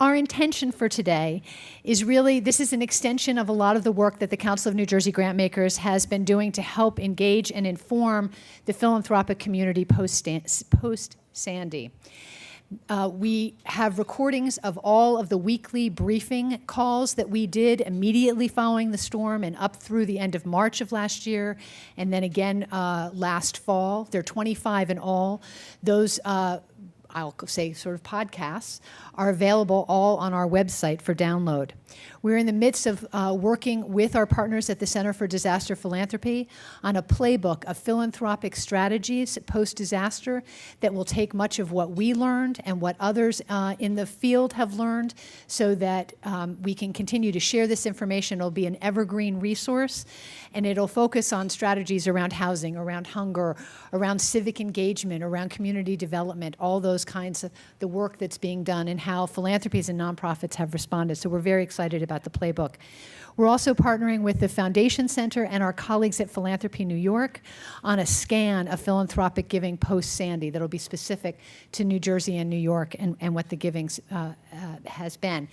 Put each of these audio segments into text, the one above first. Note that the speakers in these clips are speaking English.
our intention for today is really, this is an extension of a lot of the work that the Council of New Jersey Grantmakers has been doing to help engage and inform the philanthropic community post-Sandy. We have recordings of all of the weekly briefing calls that we did immediately following the storm and up through the end of March of last year, and then again last fall. There are 25 in all. Those I'll say sort of podcasts, are available all on our website for download. We're in the midst of working with our partners at the Center for Disaster Philanthropy on a playbook of philanthropic strategies post-disaster that will take much of what we learned and what others in the field have learned so that we can continue to share this information. It'll be an evergreen resource, and it'll focus on strategies around housing, around hunger, around civic engagement, around community development, all those kinds of the work that's being done and how philanthropies and nonprofits have responded. So we're very excited about the playbook. We're also partnering with the Foundation Center and our colleagues at Philanthropy New York on a scan of philanthropic giving post-Sandy that'll be specific to New Jersey and New York and what the giving has been.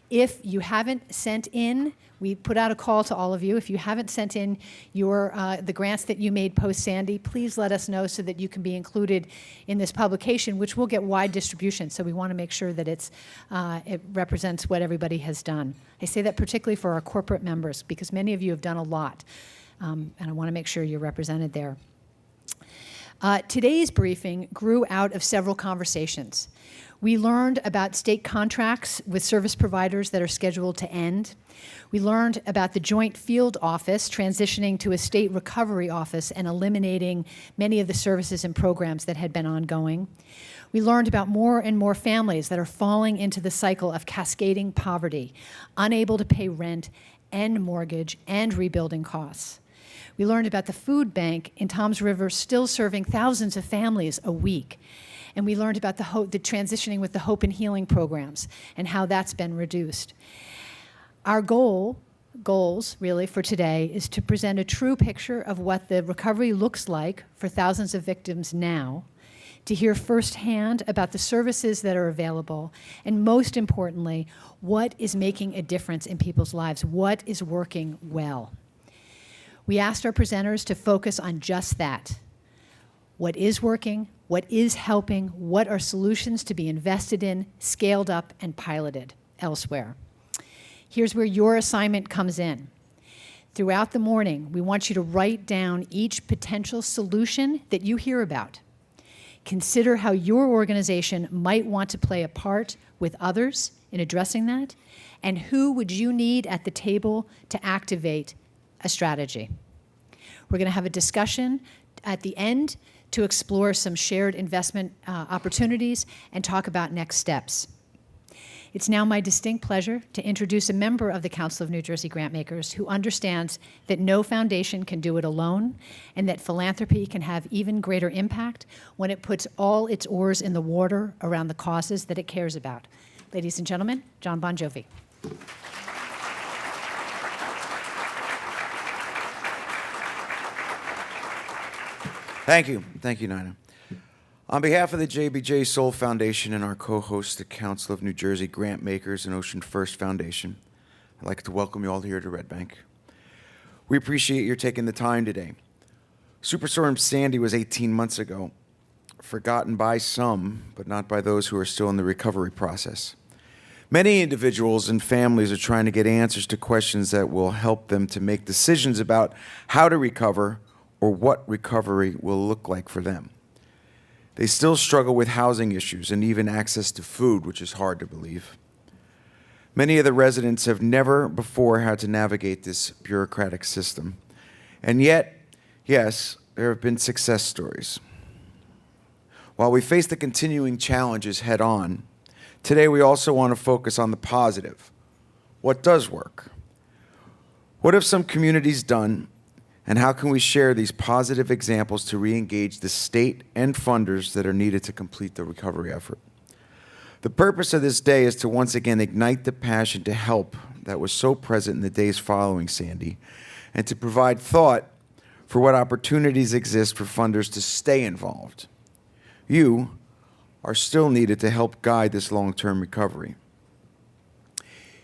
If you haven't sent in, we put out a call to all of you. If you haven't sent in your the grants that you made post-Sandy, please let us know so that you can be included in this publication, which will get wide distribution. So we want to make sure that it represents what everybody has done. I say that particularly for our corporate members because many of you have done a lot, and I want to make sure you're represented there. Today's briefing grew out of several conversations. We learned about state contracts with service providers that are scheduled to end. We learned about the Joint Field Office transitioning to a state recovery office and eliminating many of the services and programs that had been ongoing. We learned about more and more families that are falling into the cycle of cascading poverty, unable to pay rent and mortgage and rebuilding costs. We learned about the Foodbank in Toms River still serving thousands of families a week. And we learned about the transitioning with the Hope and Healing programs and how that's been reduced. Our goals really for today is to present a true picture of what the recovery looks like for thousands of victims now, to hear firsthand about the services that are available, and most importantly, what is making a difference in people's lives, what is working well. We asked our presenters to focus on just that. What is working, what is helping, what are solutions to be invested in, scaled up, and piloted elsewhere. Here's where your assignment comes in. Throughout the morning, we want you to write down each potential solution that you hear about. Consider how your organization might want to play a part with others in addressing that, and who would you need at the table to activate a strategy. We're going to have a discussion at the end to explore some shared investment opportunities and talk about next steps. It's now my distinct pleasure to introduce a member of the Council of New Jersey Grantmakers who understands that no foundation can do it alone and that philanthropy can have even greater impact when it puts all its oars in the water around the causes that it cares about. Ladies and gentlemen, John Bon Jovi. Thank you, Nina. On behalf of the JBJ Soul Foundation and our co-hosts, the Council of New Jersey Grantmakers and Ocean First Foundation, I'd like to welcome you all here to Red Bank. We appreciate your taking the time today. Superstorm Sandy was 18 months ago, forgotten by some, but not by those who are still in the recovery process. Many individuals and families are trying to get answers to questions that will help them to make decisions about how to recover or what recovery will look like for them. They still struggle with housing issues and even access to food, which is hard to believe. Many of the residents have never before had to navigate this bureaucratic system. And yet, yes, there have been success stories. While we face the continuing challenges head on, today we also want to focus on the positive. What does work? What have some communities done? And how can we share these positive examples to re-engage the state and funders that are needed to complete the recovery effort? The purpose of this day is to once again ignite the passion to help that was so present in the days following Sandy, and to provide thought for what opportunities exist for funders to stay involved. You are still needed to help guide this long-term recovery.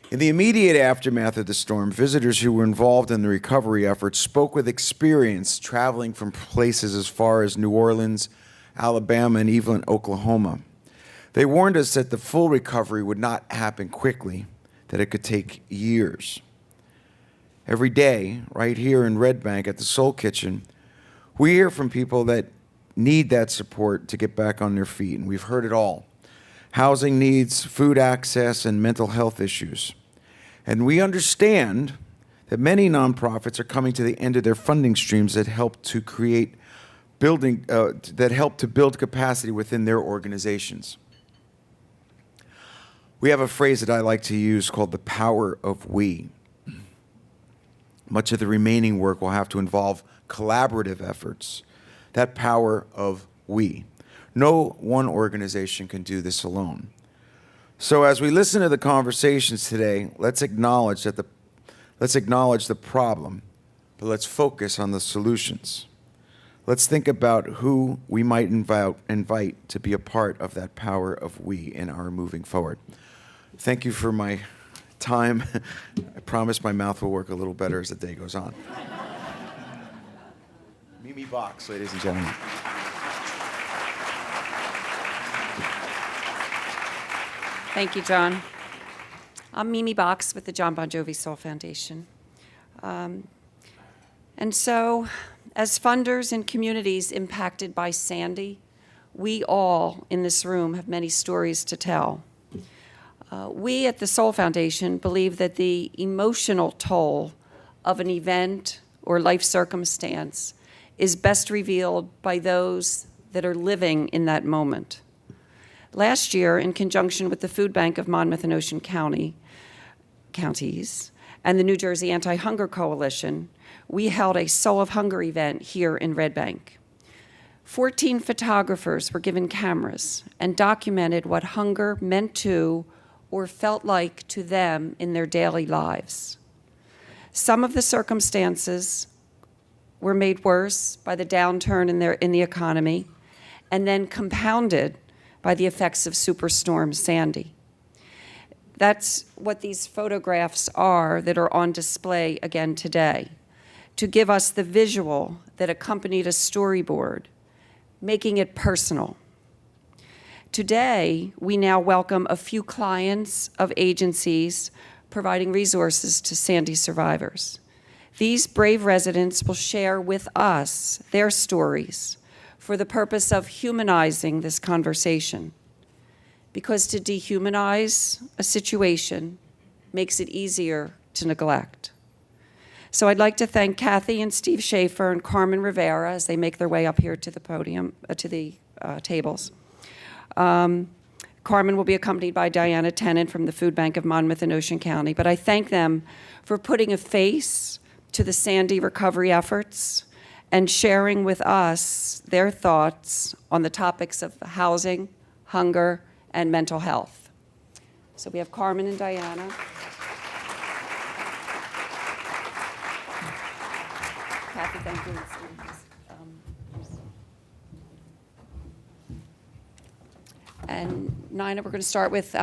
In the immediate aftermath of the storm, visitors who were involved in the recovery efforts spoke with experience traveling from places as far as New Orleans, Alabama, and even Oklahoma. They warned us that the full recovery would not happen quickly, that it could take years. Every day, right here in Red Bank at the Soul Kitchen, we hear from people that need that support to get back on their feet, and we've heard it all. Housing needs, food access, and mental health issues. And we understand that many nonprofits are coming to the end of their funding streams that help to build capacity within their organizations. We have a phrase that I like to use called the power of we. Much of the remaining work will have to involve collaborative efforts. That power of we. No one organization can do this alone. So as we listen to the conversations today, let's acknowledge the problem, but let's focus on the solutions. Let's think about who we might invite to be a part of that power of we in our moving forward. Thank you for my time. I promise my mouth will work a little better as the day goes on. Mimi Box, ladies and gentlemen. Thank you, John. I'm Mimi Box with the John Bon Jovi Soul Foundation. And so, as funders in communities impacted by Sandy, we all in this room have many stories to tell. We at the Soul Foundation believe that the emotional toll of an event or life circumstance is best revealed by those that are living in that moment. Last year, in conjunction with the Foodbank of Monmouth and Ocean counties and the New Jersey Anti-Hunger Coalition, we held a Soul of Hunger event here in Red Bank. 14 photographers were given cameras and documented what hunger meant to or felt like to them in their daily lives. Some of the circumstances were made worse by the downturn in the economy and then compounded by the effects of Superstorm Sandy. That's what these photographs are that are on display again today, to give us the visual that accompanied a storyboard, making it personal. Today, we now welcome a few clients of agencies providing resources to Sandy survivors. These brave residents will share with us their stories for the purpose of humanizing this conversation. Because to dehumanize a situation makes it easier to neglect. So I'd like to thank Cathy and Steve Schaffer and Carmen Rivera as they make their way up here to the podium, to the tables. Carmen will be accompanied by Diana Tennant from the Foodbank of Monmouth and Ocean County. But I thank them for putting a face to the Sandy recovery efforts and sharing with us their thoughts on the topics of housing, hunger, and mental health. So we have Carmen and Diana. Cathy, thank you. And Nina, we're going to start with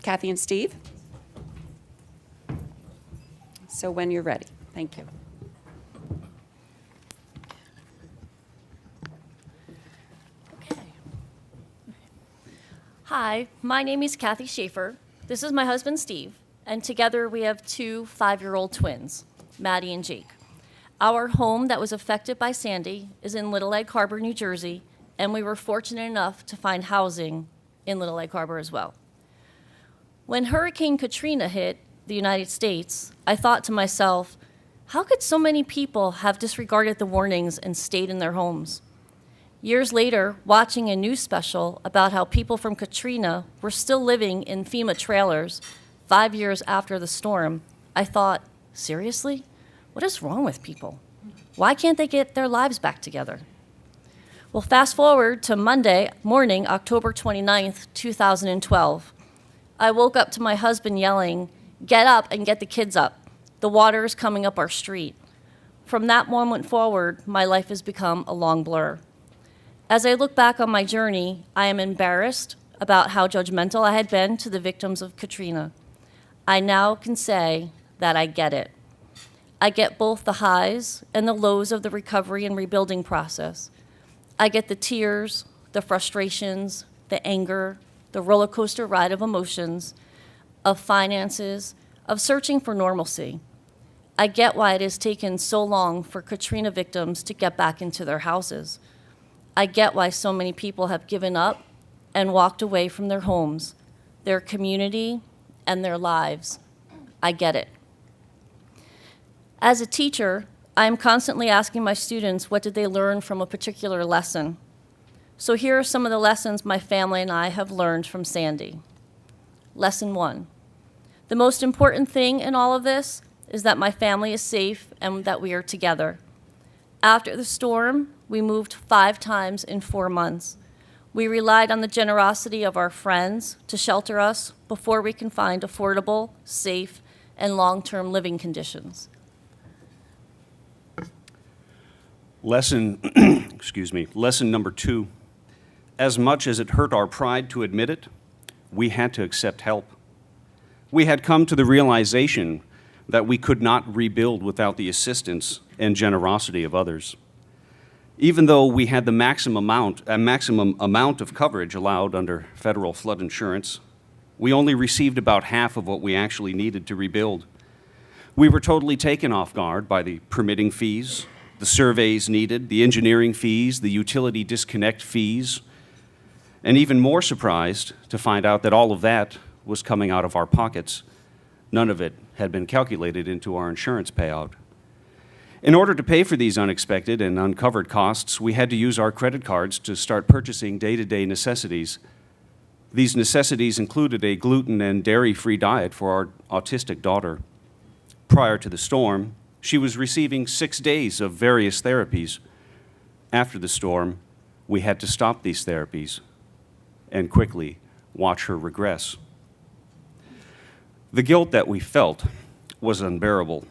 Cathy and Steve. So when you're ready. Thank you. Hi, my name is Cathy Schaffer. This is my husband, Steve, and together we have two 5-year-old twins, Maddie and Jake. Our home that was affected by Sandy is in Little Egg Harbor, New Jersey, and we were fortunate enough to find housing in Little Egg Harbor as well. When Hurricane Katrina hit the United States, I thought to myself, how could so many people have disregarded the warnings and stayed in their homes? Years later, watching a news special about how people from Katrina were still living in FEMA trailers 5 years after the storm, I thought, seriously? What is wrong with people? Why can't they get their lives back together? Well, fast forward to Monday morning, October 29th, 2012. I woke up to my husband yelling, "Get up and get the kids up. The water is coming up our street." From that moment forward, my life has become a long blur. As I look back on my journey, I am embarrassed about how judgmental I had been to the victims of Katrina. I now can say that I get it. I get both the highs and the lows of the recovery and rebuilding process. I get the tears, the frustrations, the anger, the roller coaster ride of emotions, of finances, of searching for normalcy. I get why it has taken so long for Katrina victims to get back into their houses. I get why so many people have given up and walked away from their homes, their community, and their lives. I get it. As a teacher, I am constantly asking my students what did they learn from a particular lesson. So here are some of the lessons my family and I have learned from Sandy. Lesson 1. The most important thing in all of this is that my family is safe and that we are together. After the storm, we moved 5 times in 4 months. We relied on the generosity of our friends to shelter us before we can find affordable, safe, and long-term living conditions. Lesson number 2. As much as it hurt our pride to admit it, we had to accept help. We had come to the realization that we could not rebuild without the assistance and generosity of others. Even though we had the maximum amount of coverage allowed under federal flood insurance, we only received about half of what we actually needed to rebuild. We were totally taken off guard by the permitting fees, the surveys needed, the engineering fees, the utility disconnect fees, and even more surprised to find out that all of that was coming out of our pockets. None of it had been calculated into our insurance payout. In order to pay for these unexpected and uncovered costs, we had to use our credit cards to start purchasing day-to-day necessities. These necessities included a gluten and dairy-free diet for our autistic daughter. Prior to the storm, she was receiving 6 days of various therapies. After the storm, we had to stop these therapies and quickly watch her regress. The guilt that we felt was unbearable.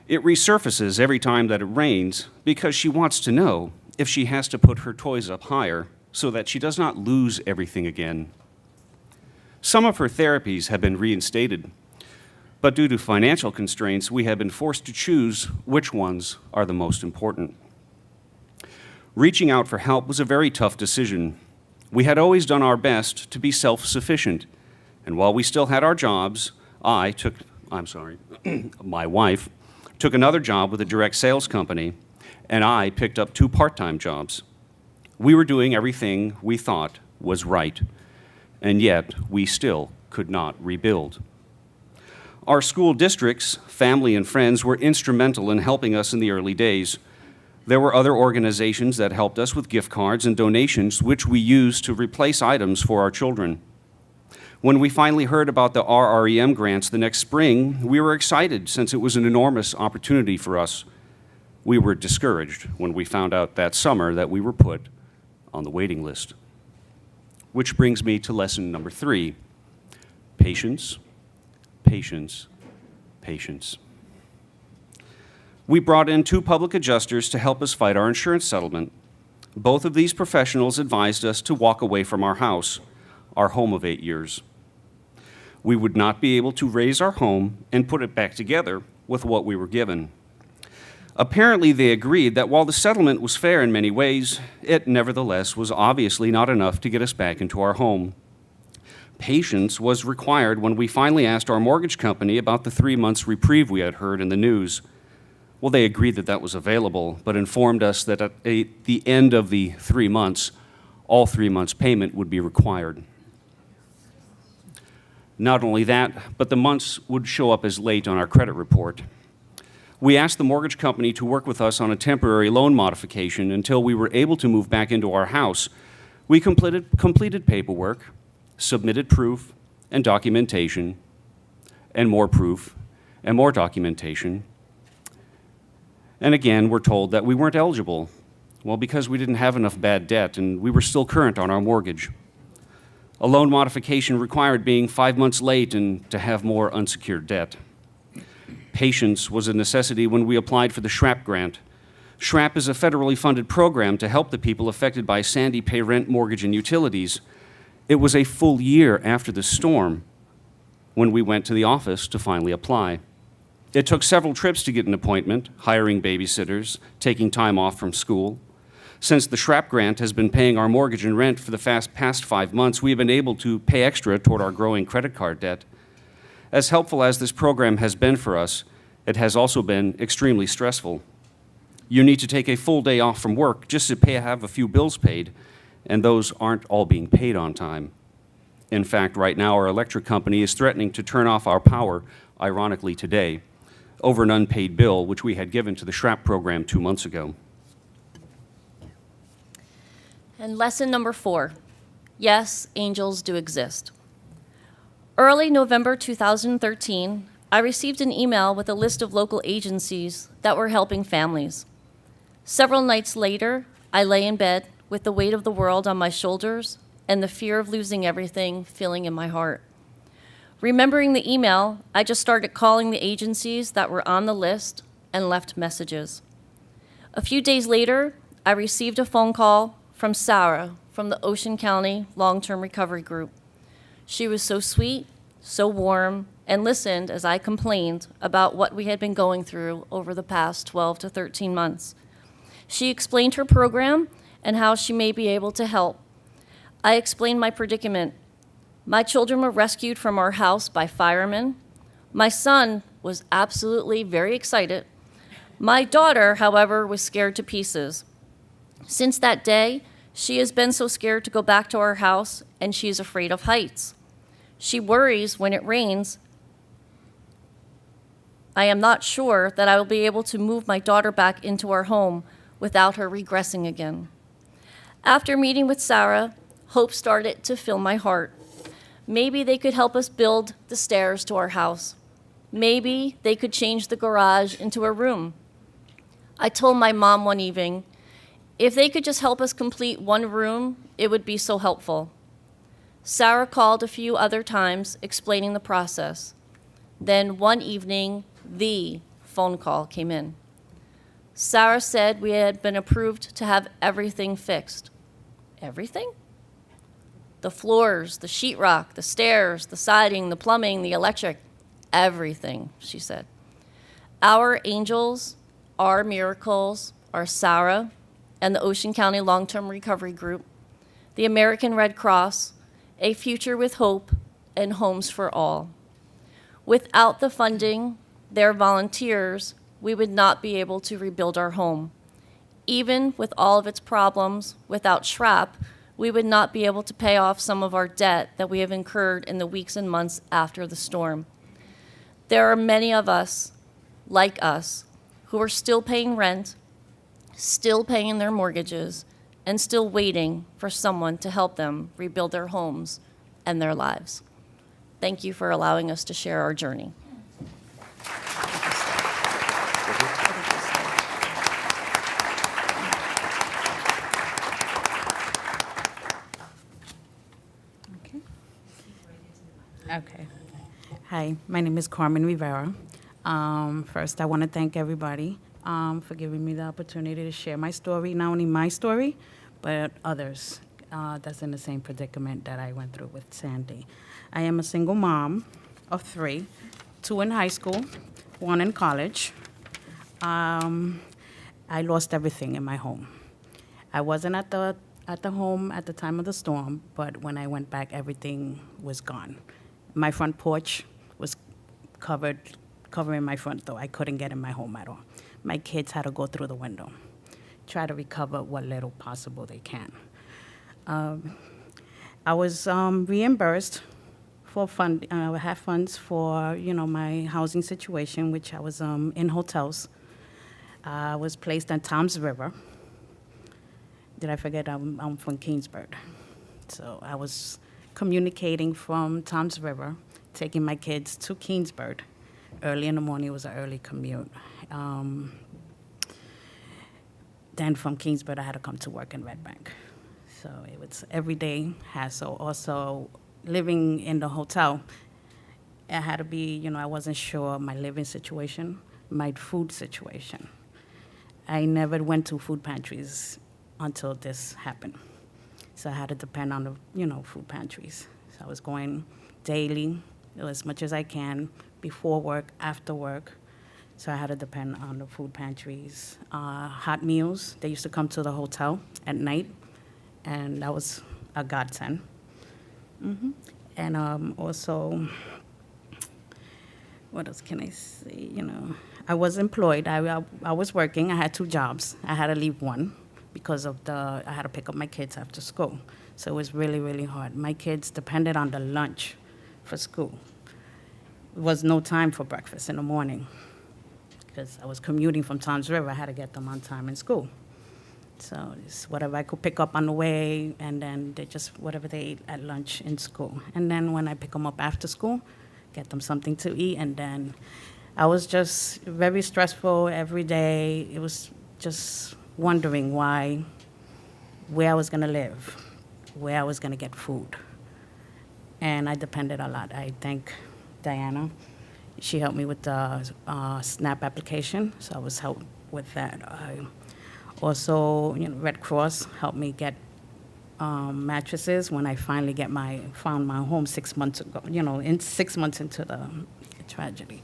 It resurfaces every time that it rains because she wants to know if she has to put her toys up higher so that she does not lose everything again. Some of her therapies have been reinstated, but due to financial constraints, we have been forced to choose which ones are the most important. Reaching out for help was a very tough decision. We had always done our best to be self-sufficient, and while we still had our jobs, my wife took another job with a direct sales company, and I picked up 2 part-time jobs. We were doing everything we thought was right, and yet we still could not rebuild. Our school districts, family, and friends were instrumental in helping us in the early days. There were other organizations that helped us with gift cards and donations, which we used to replace items for our children. When we finally heard about the RREM grants the next spring, we were excited since it was an enormous opportunity for us. We were discouraged when we found out that summer that we were put on the waiting list. Which brings me to lesson number 3, patience, patience, patience. We brought in 2 public adjusters to help us fight our insurance settlement. Both of these professionals advised us to walk away from our house, our home of 8 years. We would not be able to raise our home and put it back together with what we were given. Apparently, they agreed that while the settlement was fair in many ways, it nevertheless was obviously not enough to get us back into our home. Patience was required when we finally asked our mortgage company about the 3 months reprieve we had heard in the news. Well, they agreed that that was available, but informed us that at the end of the 3 months, all 3 months' payment would be required. Not only that, but the months would show up as late on our credit report. We asked the mortgage company to work with us on a temporary loan modification until we were able to move back into our house. We completed paperwork, submitted proof and documentation, and more proof and more documentation. And again, we're told that we weren't eligible. Well, because we didn't have enough bad debt and we were still current on our mortgage. A loan modification required being 5 months late and to have more unsecured debt. Patience was a necessity when we applied for the SHRAP grant. SHRAP is a federally funded program to help the people affected by Sandy pay rent, mortgage, and utilities. It was a full year after the storm when we went to the office to finally apply. It took several trips to get an appointment, hiring babysitters, taking time off from school. Since the SHRAP grant has been paying our mortgage and rent for the past 5 months, we have been able to pay extra toward our growing credit card debt. As helpful as this program has been for us, it has also been extremely stressful. You need to take a full day off from work just to have a few bills paid, and those aren't all being paid on time. In fact, right now, our electric company is threatening to turn off our power, ironically today, over an unpaid bill, which we had given to the SHRAP program 2 months ago. And lesson number 4, yes, angels do exist. Early November 2013, I received an email with a list of local agencies that were helping families. Several nights later, I lay in bed with the weight of the world on my shoulders and the fear of losing everything filling in my heart. Remembering the email, I just started calling the agencies that were on the list and left messages. A few days later, I received a phone call from Sarah from the Ocean County Long-Term Recovery Group. She was so sweet, so warm, and listened as I complained about what we had been going through over the past 12 to 13 months. She explained her program and how she may be able to help. I explained my predicament. My children were rescued from our house by firemen. My son was absolutely very excited. My daughter, however, was scared to pieces. Since that day, she has been so scared to go back to our house, and she is afraid of heights. She worries when it rains. I am not sure that I will be able to move my daughter back into our home without her regressing again. After meeting with Sarah, hope started to fill my heart. Maybe they could help us build the stairs to our house. Maybe they could change the garage into a room. I told my mom one evening, if they could just help us complete one room, it would be so helpful. Sarah called a few other times explaining the process. Then one evening, the phone call came in. Sarah said we had been approved to have everything fixed. Everything? The floors, the sheetrock, the stairs, the siding, the plumbing, the electric, everything, she said. Our angels, our miracles, are Sarah and the Ocean County Long-Term Recovery Group, the American Red Cross, A Future with Hope, and Homes for All. Without the funding, their volunteers, we would not be able to rebuild our home. Even with all of its problems, without SHRAP, we would not be able to pay off some of our debt that we have incurred in the weeks and months after the storm. There are many of us, like us, who are still paying rent, still paying their mortgages, and still waiting for someone to help them rebuild their homes and their lives. Thank you for allowing us to share our journey. Okay. Hi, my name is Carmen Rivera. First, I want to thank everybody for giving me the opportunity to share my story, not only my story, but others that's in the same predicament that I went through with Sandy. I am a single mom of 3, 2 in high school, 1 in college. I lost everything in my home. I wasn't at the home at the time of the storm, but when I went back, everything was gone. My front porch was covering my front door. I couldn't get in my home at all. My kids had to go through the window, try to recover what little possible they can. I was reimbursed for have funds for my housing situation, which I was in hotels. I was placed on Toms River. Did I forget? I'm from Keansburg, so I was communicating from Toms River, taking my kids to Keansburg. Early in the morning, it was an early commute. Then from Keansburg, I had to come to work in Red Bank. So it was everyday hassle. Also, living in the hotel, it had to be, I wasn't sure my living situation, my food situation. I never went to food pantries until this happened. So I had to depend on the, food pantries. So I was going daily as much as I can before work, after work. So I had to depend on the food pantries. Hot meals, they used to come to the hotel at night, and that was a godsend. And also, what else can I say? I was employed. I was working. I had 2 jobs. I had to leave one because of I had to pick up my kids after school. So it was really, really hard. My kids depended on the lunch for school. There was no time for breakfast in the morning because I was commuting from Toms River. I had to get them on time in school. So it's whatever I could pick up on the way, and then they just whatever they ate at lunch in school. And then when I pick them up after school, get them something to eat, and then I was just very stressful every day. It was just wondering where I was going to live, where I was going to get food. And I depended a lot. I thank Diana. She helped me with the SNAP application, so I was helped with that. Also, Red Cross helped me get mattresses when I finally found my home 6 months ago, 6 months into the tragedy.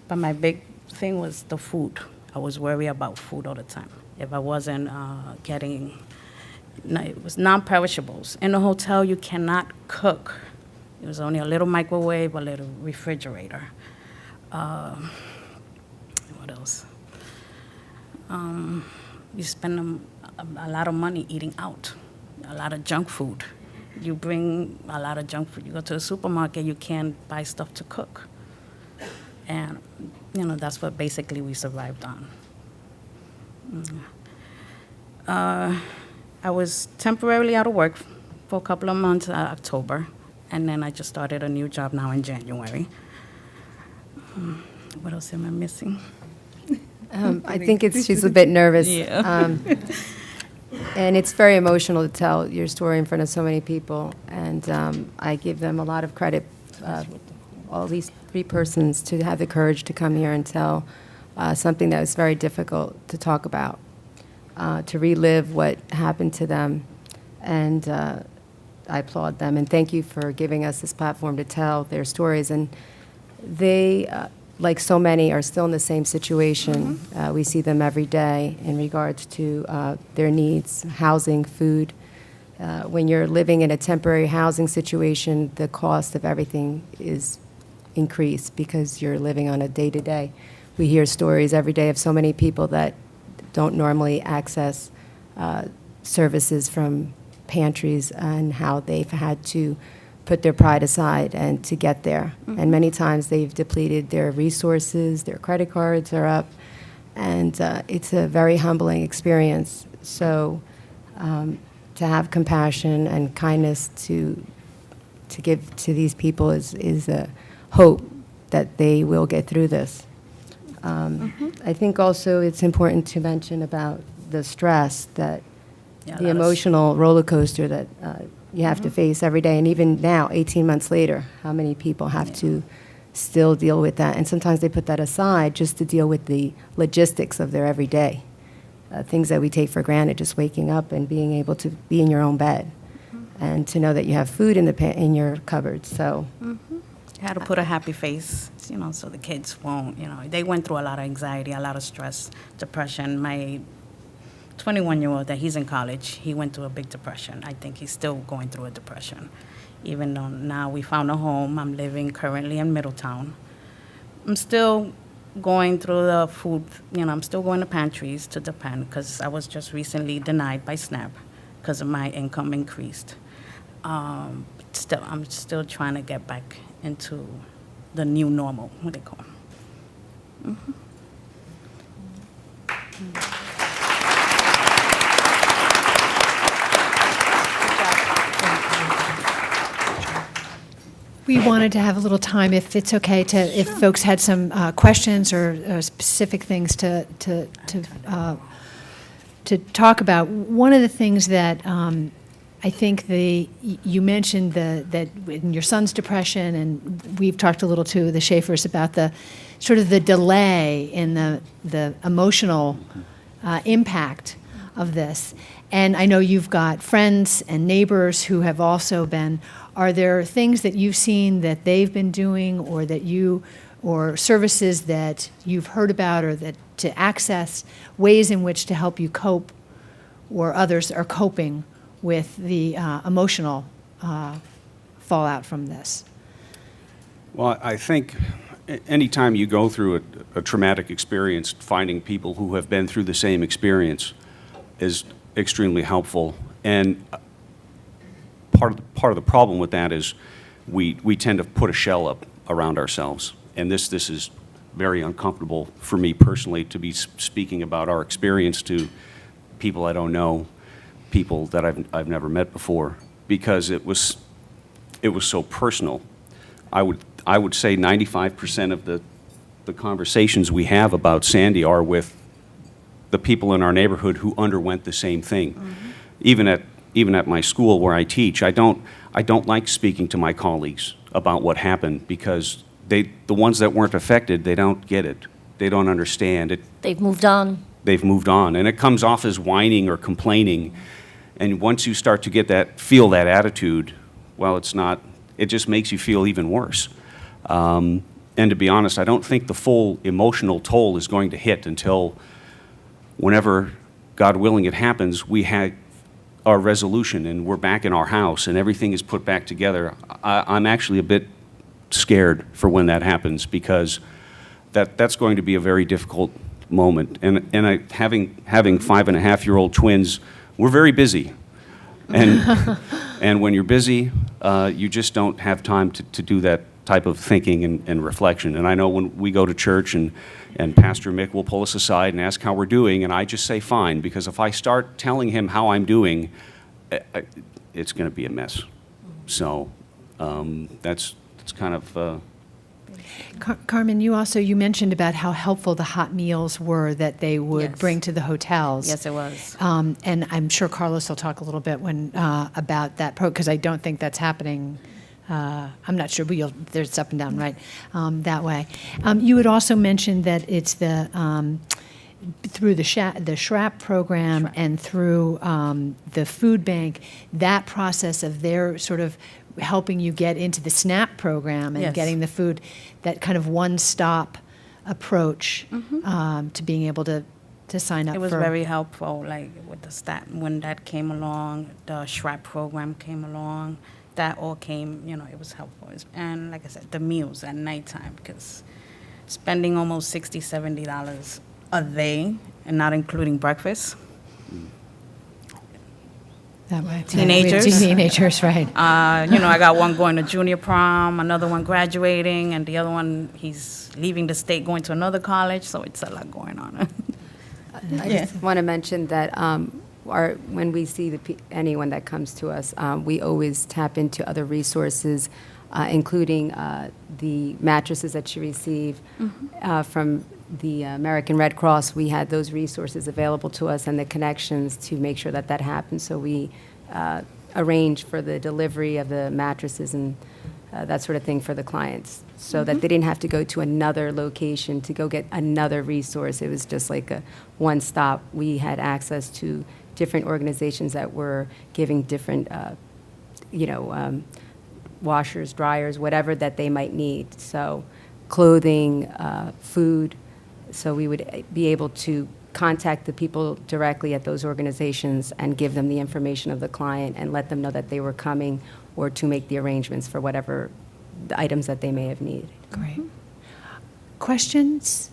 But my big thing was the food. I was worried about food all the time. If I wasn't it was non-perishables. In a hotel, you cannot cook. It was only a little microwave, a little refrigerator. What else? You spend a lot of money eating out, a lot of junk food. You bring a lot of junk food. You go to the supermarket, you can't buy stuff to cook. And, that's what basically we survived on. I was temporarily out of work for a couple of months, October, and then I just started a new job now in January. What else am I missing? I think she's a bit nervous. Yeah. And it's very emotional to tell your story in front of so many people. And I give them a lot of credit, all these 3 persons, to have the courage to come here and tell something that was very difficult to talk about, to relive what happened to them. And I applaud them. And thank you for giving us this platform to tell their stories. And they, like so many, are still in the same situation. We see them every day in regards to their needs, housing, food. When you're living in a temporary housing situation, the cost of everything is increased because you're living on a day-to-day. We hear stories every day of so many people that don't normally access services from pantries and how they've had to put their pride aside and to get there. And many times they've depleted their resources, their credit cards are up, and it's a very humbling experience. So to have compassion and kindness to give to these people is a hope that they will get through this. I think also it's important to mention about the stress that the emotional roller coaster that you have to face every day. And even now, 18 months later, how many people have to still deal with that? And sometimes they put that aside just to deal with the logistics of their everyday, things that we take for granted, just waking up and being able to be in your own bed and to know that you have food in your cupboard. So I had to put a happy face, so the kids won't, they went through a lot of anxiety, a lot of stress, depression. My 21-year-old that he's in college, he went through a big depression. I think he's still going through a depression. Even though now we found a home, I'm living currently in Middletown. I'm still going through the food, I'm still going to pantries to depend because I was just recently denied by SNAP because of my income increased. I'm still trying to get back into the new normal, what they call it. We wanted to have a little time, if it's okay, if folks had some questions or specific things to talk about. One of the things that I think you mentioned that in your son's depression, and we've talked a little to the Schaffers about the sort of the delay in the emotional impact of this. And I know you've got friends and neighbors who have also been. Are there things that you've seen that they've been doing, or that or services that you've heard about, or that to access, ways in which to help you cope, or others are coping with the emotional fallout from this? Well, I think anytime you go through a traumatic experience, finding people who have been through the same experience is extremely helpful. And part of the problem with that is we tend to put a shell up around ourselves. And this is very uncomfortable for me personally, to be speaking about our experience to people I don't know, people that I've never met before, because it was so personal. I would say 95% of the conversations we have about Sandy are with the people in our neighborhood who underwent the same thing. Mm-hmm. Even at my school where I teach, I don't like speaking to my colleagues about what happened, because the ones that weren't affected, they don't get it. They don't understand it. They've moved on. They've moved on, and it comes off as whining or complaining. And once you start to feel that attitude, well, it just makes you feel even worse. And to be honest, I don't think the full emotional toll is going to hit until whenever, God willing, it happens, we had our resolution and we're back in our house and everything is put back together. I'm actually a bit scared for when that happens, because that's going to be a very difficult moment. And having 5.5-year-old twins, we're very busy. And when you're busy, you just don't have time to do that type of thinking and reflection. And I know when we go to church and Pastor Mick will pull us aside and ask how we're doing, and I just say fine, because if I start telling him how I'm doing, it's going to be a mess. So that's kind of... Carmen, you mentioned about how helpful the hot meals were that they would Yes. bring to the hotels. Yes, it was. And I'm sure Carlos will talk a little bit about that, because I don't think that's happening. I'm not sure, but there's up and down, right, that way. You had also mentioned that it's through the SHRAP program and through the Foodbank, that process of their sort of helping you get into the SNAP program and Yes. getting the food, that kind of one-stop approach to being able to sign up for. It was very helpful, like with the stat, when that came along, the SHRAP program came along, that all came, it was helpful. And like I said, the meals at nighttime, because spending almost $60, $70 a day and not including breakfast. That way. Teenagers. Teenagers, right. I got one going to junior prom, another one graduating, and the other one, he's leaving the state, going to another college, so it's a lot going on. I just want to mention that when we see anyone that comes to us, we always tap into other resources, including the mattresses that you receive from the American Red Cross. We had those resources available to us and the connections to make sure that happens. So we arrange for the delivery of the mattresses and that sort of thing for the clients, so that they didn't have to go to another location to go get another resource. It was just like a one-stop. We had access to different organizations that were giving different, washers, dryers, whatever that they might need. So clothing, food. So we would be able to contact the people directly at those organizations and give them the information of the client and let them know that they were coming, or to make the arrangements for whatever the items that they may have needed. Great. Questions?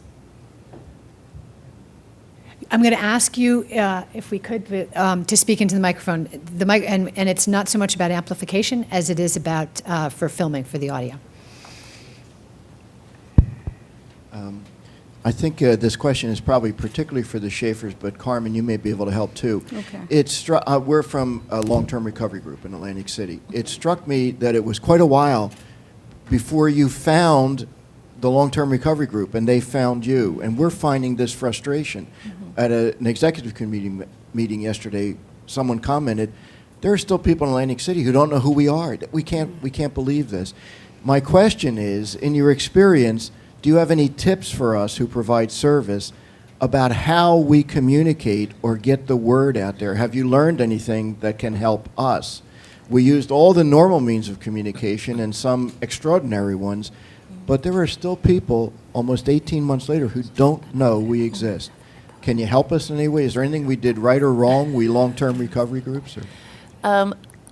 I'm going to ask you, if we could, to speak into the microphone. And it's not so much about amplification as it is about for filming for the audio. I think this question is probably particularly for the Schaffers, but Carmen, you may be able to help too. Okay. We're from a long-term recovery group in Atlantic City. It struck me that it was quite a while before you found the long-term recovery group and they found you. And we're finding this frustration. At an executive committee meeting yesterday, someone commented, there are still people in Atlantic City who don't know who we are. We can't believe this. My question is, in your experience, do you have any tips for us who provide service about how we communicate or get the word out there. Have you learned anything that can help us? We used all the normal means of communication and some extraordinary ones, but there are still people almost 18 months later who don't know we exist. Can you help us in any way? Is there anything we did right or wrong, we long-term recovery groups? Or?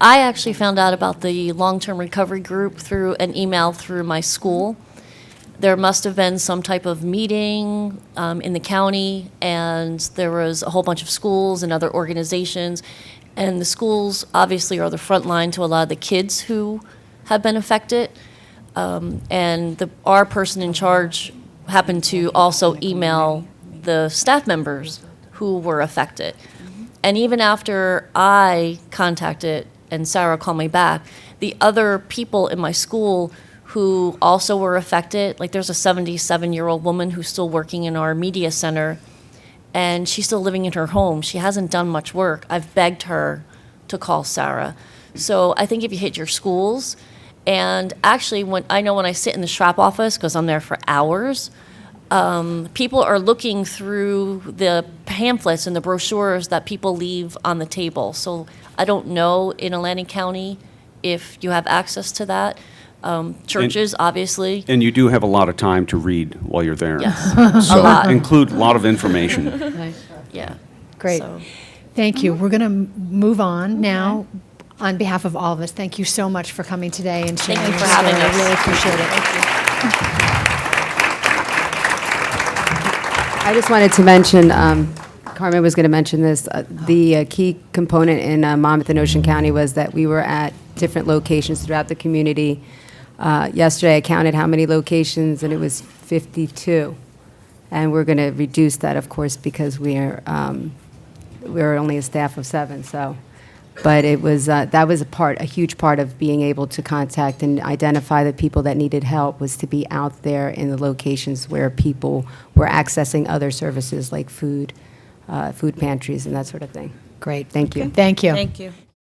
I actually found out about the long-term recovery group through an email through my school. There must have been some type of meeting in the county, and there was a whole bunch of schools and other organizations. And the schools obviously are the front line to a lot of the kids who have been affected. And our person in charge happened to also email the staff members who were affected. And even after I contacted and Sarah called me back, the other people in my school who also were affected, like there's a 77-year-old woman who's still working in our media center, and she's still living in her home. She hasn't done much work. I've begged her to call Sarah. So I think if you hit your schools, and actually when I sit in the SHRAP office, because I'm there for hours, people are looking through the pamphlets and the brochures that people leave on the table. So I don't know in Atlantic County if you have access to that. Churches, obviously. And you do have a lot of time to read while you're there. Yes, So a lot. include a lot of information. Nice. Yeah. Great. So- Thank you. We're going to move on now. On behalf of all of us, thank you so much for coming today and sharing Thank you your for having story. us. I really appreciate it. I just wanted to mention, Carmen was going to mention this, the key component in Monmouth and Ocean County was that we were at different locations throughout the community. Yesterday, I counted how many locations, and it was 52. And we're going to reduce that, of course, because we're only a staff of 7, so. But it was, that was a huge part of being able to contact and identify the people that needed help, was to be out there in the locations where people were accessing other services like food pantries and that sort of thing. Great. Thank you. Thank you. Thank you.